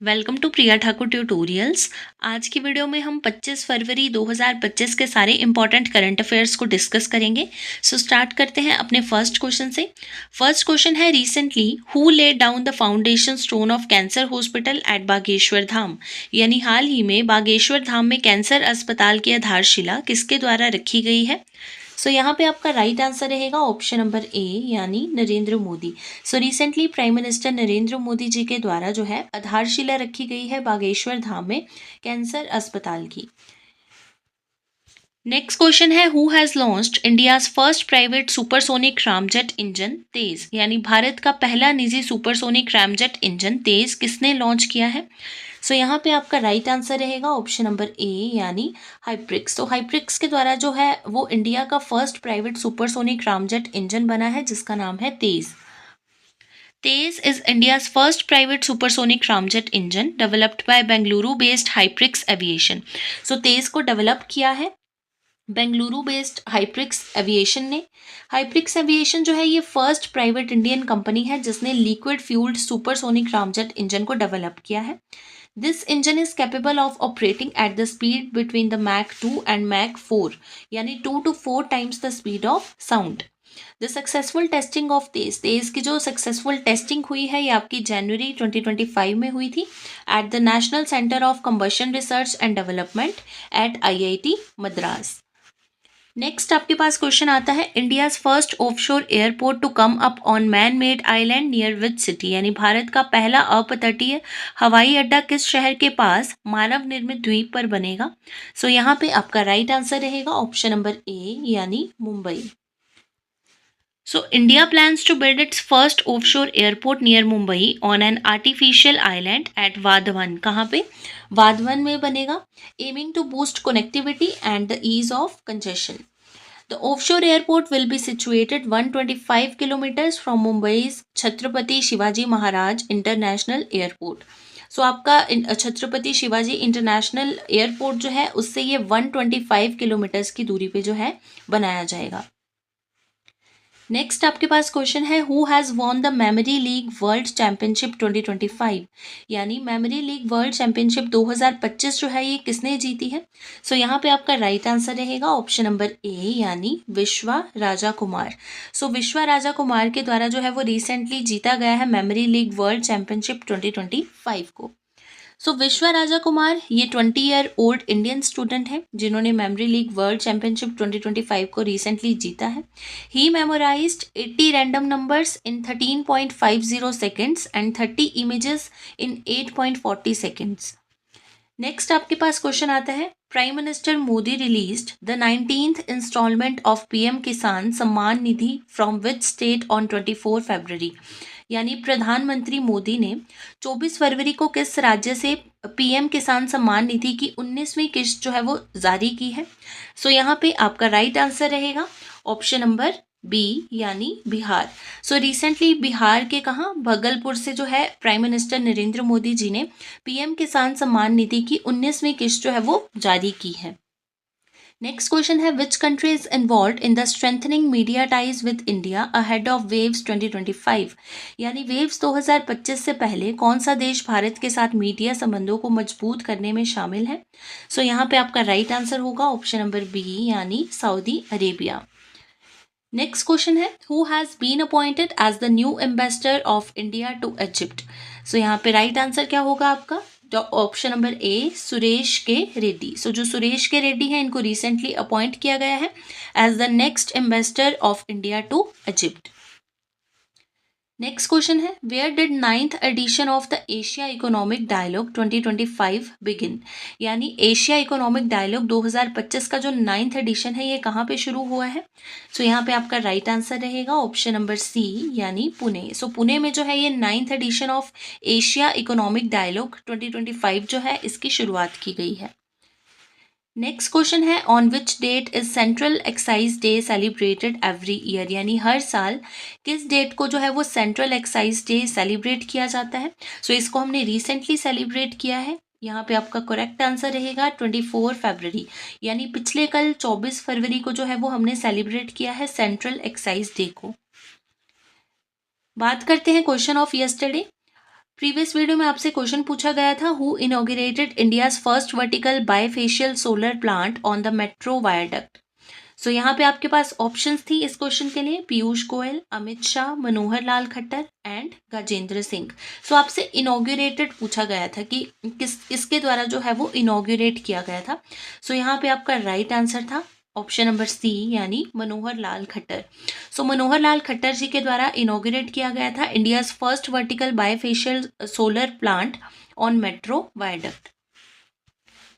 Welcome to Priya Thakur tutorials. आज की video में हम 25 फरवरी 2025 के सारे इंपॉर्टेंट करंट अफेयर्स को डिस्कस करेंगे। स्टार्ट करते हैं अपने फर्स्ट क्वेश्चन से। फर्स्ट क्वेश्चन है, recently who laid down the foundation stone of cancer hospital at Bageshwar Dham. यानी हाल ही में बागेश्वर धाम में कैंसर अस्पताल की आधारशिला किसके द्वारा रखी गई है। यहाँ पे आपका राइट आंसर रहेगा ऑप्शन नंबर ए, यानी Narendra Modi. Recently prime minister Narendra Modi ji के द्वारा जो है आधारशिला रखी गई है बागेश्वर धाम में कैंसर अस्पताल की। नेक्स्ट क्वेश्चन है, who has launched India's first private supersonic ramjet engine Tej. यानी भारत का पहला निजी सुपरसोनिक रामजेट इंजन तेज किसने लॉन्च किया है। यहाँ पे आपका राइट आंसर रहेगा ऑप्शन नंबर ए, यानी हाइप्रिक्स। हाइप्रिक्स के द्वारा जो है वो इंडिया का first private supersonic ramjet engine बना है जिसका नाम है Tej. Tej is India's first private supersonic ramjet engine developed by Bengaluru based Hyprix aviation. Tej को डेवलप किया है बेंगलुरु बेस्ड हाइप्रिक्स एविएशन ने। हाइप्रिक्स एविएशन जो है ये फर्स्ट प्राइवेट इंडियन कंपनी है जिसने liquid fuelled supersonic ramjet engine को डेवलप किया है। This engine is capable of operating at the speed between the mach 2 and mach 4, यानी 2 to 4 times the speed of sound. The successful testing of Tej की जो successful testing हुई है ये आपकी जनवरी 2025 में हुई थी at the national centre of combustion research and development at IIT Madras. Next आपके पास क्वेश्चन आता है, India's first offshore airport to come up on man made island near which city. यानी भारत का पहला अपतटीय हवाई अड्डा किस शहर के पास मानव निर्मित द्वीप पर बनेगा। यहाँ पे आपका राइट आंसर रहेगा ऑप्शन नंबर ए, यानी Mumbai. India plans to build its first offshore airport near Mumbai on an artificial island at Vadhavan। कहाँ पे? वाधवन में बनेगा, aiming to boost connectivity and the ease of congestion। The offshore airport will be situated 125 kilometers from Mumbai's Chhatrapati Shivaji Maharaj International Airport। आपका Chhatrapati Shivaji international airport जो है उससे ये 125 kilometres की दूरी पे जो है बनाया जाएगा। नेक्स्ट आपके पास क्वेश्चन है, who has won the memory league world championship 2025। यानी मेमोरी लीग वर्ल्ड चैंपियनशिप 2025 जो है ये किसने जीती है। यहाँ पे आपका राइट आंसर रहेगा ऑप्शन नंबर ए, यानी विश्वा राजा कुमार। विश्वा राजा कुमार के द्वारा जो है वो रिसेंटली जीता गया है मेमोरी लीग वर्ल्ड चैंपियनशिप 2025 को। विश्वा राजा कुमार ये 20 ईयर ओल्ड इंडियन स्टूडेंट है जिन्होंने मेमोरी लीग वर्ल्ड चैंपियनशिप 2025 को रिसेंटली जीता है। He memorized 80 random numbers in 13.50 seconds and 30 images in 8.40 seconds. Next आपके पास क्वेश्चन आता है, prime minister Modi released the 19th instalment of PM Kisan Samman Nidhi from which state on 24 फरवरी। यानी प्रधानमंत्री मोदी ने 24 फरवरी को किस राज्य से PM किसान सम्मान निधि की 19वीं किस्त जो है वो जारी की है। यहाँ पे आपका राइट आंसर रहेगा ऑप्शन नंबर बी, यानी बिहार। रिसेंटली बिहार के कहाँ भागलपुर से जो है प्राइम मिनिस्टर नरेंद्र मोदी जी ने PM किसान सम्मान निधि की 19वीं किस्त जो है वो जारी की है। नेक्स्ट क्वेश्चन है, which country is involve in the strengthening media ties with India ahead of waves 2025। यानी वेव्स 2025 से पहले कौन सा देश भारत के साथ मीडिया संबंधों को मजबूत करने में शामिल है। यहाँ पे आपका राइट आंसर होगा ऑप्शन नंबर बी, यानी सऊदी अरेबिया। नेक्स्ट क्वेश्चन है, who has been appointed as the new ambassador of India to Egypt. यहाँ पे राइट आंसर क्या होगा आपका ऑप्शन नंबर ए, सुरेश के रेड्डी। जो सुरेश के रेड्डी हैं इनको रिसेंटली अपॉइंट किया गया है as the next ambassador of India to Egypt. Next question है, where did 9th edition of the Asia economic dialogue 2025 begin. यानी एशिया इकोनॉमिक डायलॉग 2025 का जो 9th एडिशन है ये कहाँ पे शुरू हुआ है। यहाँ पे आपका राइट आंसर रहेगा ऑप्शन नंबर सी, यानी पुणे। पुणे में जो है ये 9th edition of Asia economic dialogue 2025 जो है इसकी शुरुआत की गई है। नेक्स्ट क्वेश्चन है, on which date is central excise day celebrated every year. यानी हर साल किस डेट को जो है वो सेंट्रल एक्साइज डे सेलिब्रेट किया जाता है। इसको हमने रिसेंटली सेलिब्रेट किया है। यहाँ पे आपका करेक्ट आंसर रहेगा 24 फरवरी। यानी पिछले कल 24 फरवरी को जो है वो हमने सेलिब्रेट किया है सेंट्रल एक्साइज डे को। बात करते हैं question of yesterday. Previous video में आपसे क्वेश्चन पूछा गया था, who inaugurated India's first vertical bifacial solar plant on the metro viaduct. So यहाँ पे आपके पास ऑप्शंस थी इस क्वेश्चन के लिए, पीयूष गोयल, अमित शाह, मनोहर लाल खट्टर एंड गजेंद्र सिंह। सो आपसे इनॉग्रेटेड पूछा गया था कि किसके द्वारा जो है वो इनॉग्रेट किया गया था। सो यहाँ पे आपका राइट आंसर था ऑप्शन नंबर सी, यानी मनोहर लाल खट्टर। सो मनोहर लाल खट्टर जी के द्वारा इनॉग्रेट किया गया था India's first vertical bifacial solar plant on metro viaduct.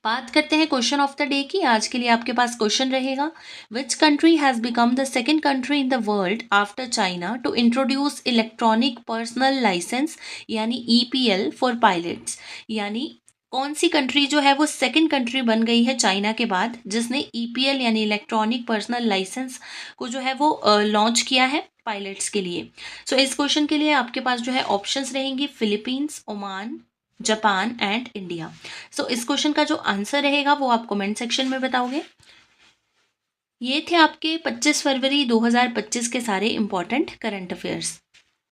बात करते हैं क्वेश्चन ऑफ द डे की। आज के लिए आपके पास क्वेश्चन रहेगा, which country has become the second country in the world after China to introduce electronic personal licence यानी ईपीएल फॉर पायलट्स। यानी कौन सी कंट्री जो है वो सेकेंड कंट्री बन गई है चाइना के बाद जिसने ईपीएल यानी इलेक्ट्रॉनिक पर्सनल लाइसेंस को जो है वो लॉन्च किया है पायलट्स के लिए। सो इस क्वेश्चन के लिए आपके पास जो है ऑप्शंस रहेंगी, Philippines, Oman, Japan and India. So इस क्वेश्चन का जो आंसर रहेगा वो आप कमेंट सेक्शन में बताओगे। ये थे आपके 25 फरवरी 2025 के सारे इंपॉर्टेंट करंट अफेयर्स।